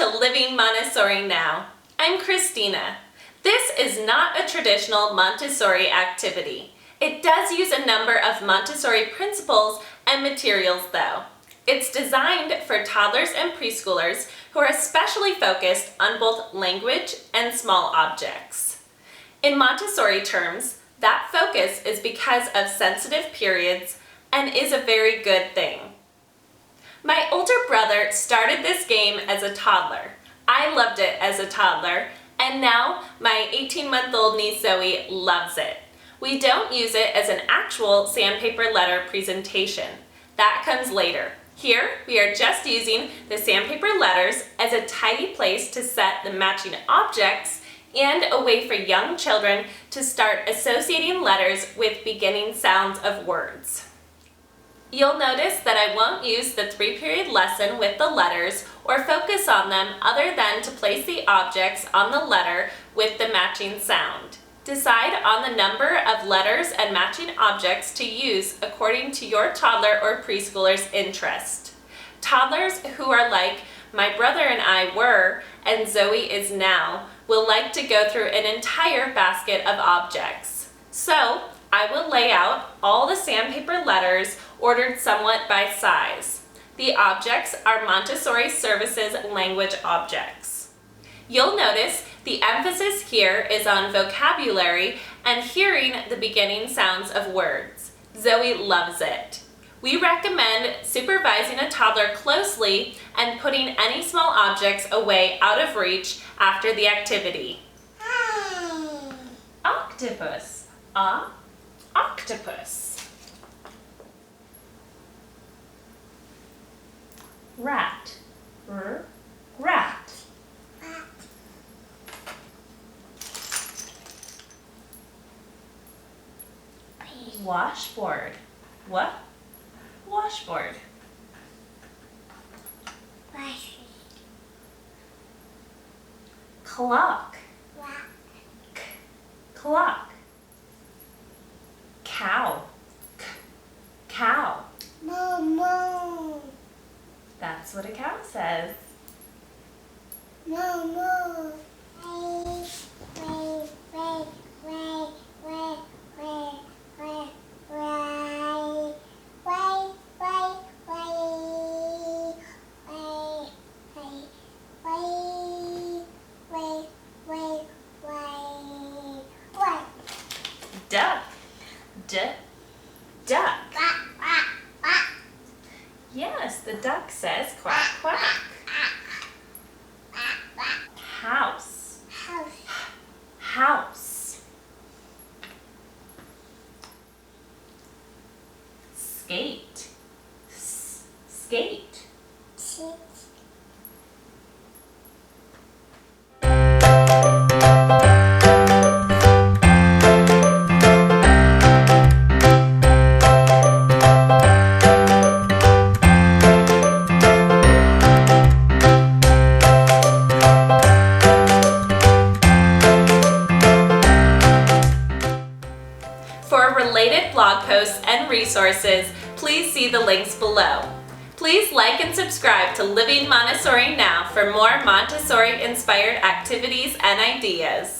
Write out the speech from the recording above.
to Living Montessori Now. I'm Christina. This is not a traditional Montessori activity. It does use a number of Montessori principles and materials though. It's designed for toddlers and preschoolers who are especially focused on both language and small objects. In Montessori terms, that focus is because of sensitive periods and is a very good thing. My older brother started this game as a toddler. I loved it as a toddler, and now my 18-month-old niece Zoe loves it. We don't use it as an actual sandpaper letter presentation. That comes later. Here, we are just using the sandpaper letters as a tidy place to set the matching objects and a way for young children to start associating letters with beginning sounds of words. You'll notice that I won't use the 3-period lesson with the letters or focus on them other than to place the objects on the letter with the matching sound. Decide on the number of letters and matching objects to use according to your toddler or preschooler's interest. Toddlers who are like my brother and I were, and Zoe is now, will like to go through an entire basket of objects. So, I will lay out all the sandpaper letters ordered somewhat by size. The objects are Montessori Services language objects. You'll notice the emphasis here is on vocabulary and hearing the beginning sounds of words. Zoe loves it. We recommend supervising a toddler closely and putting any small objects away out of reach after the activity. Octopus. Octopus. Rat. Rat. Washboard. What? Washboard. Clock. Clock. Cow. Cow. Moo. That's what a cow says. Moo. Duck. Duck. Yes, the duck says quack, quack. House. House. Skate. Skate. For related blog posts and resources, please see the links below. Please like and subscribe to Living Montessori Now for more Montessori-inspired activities and ideas.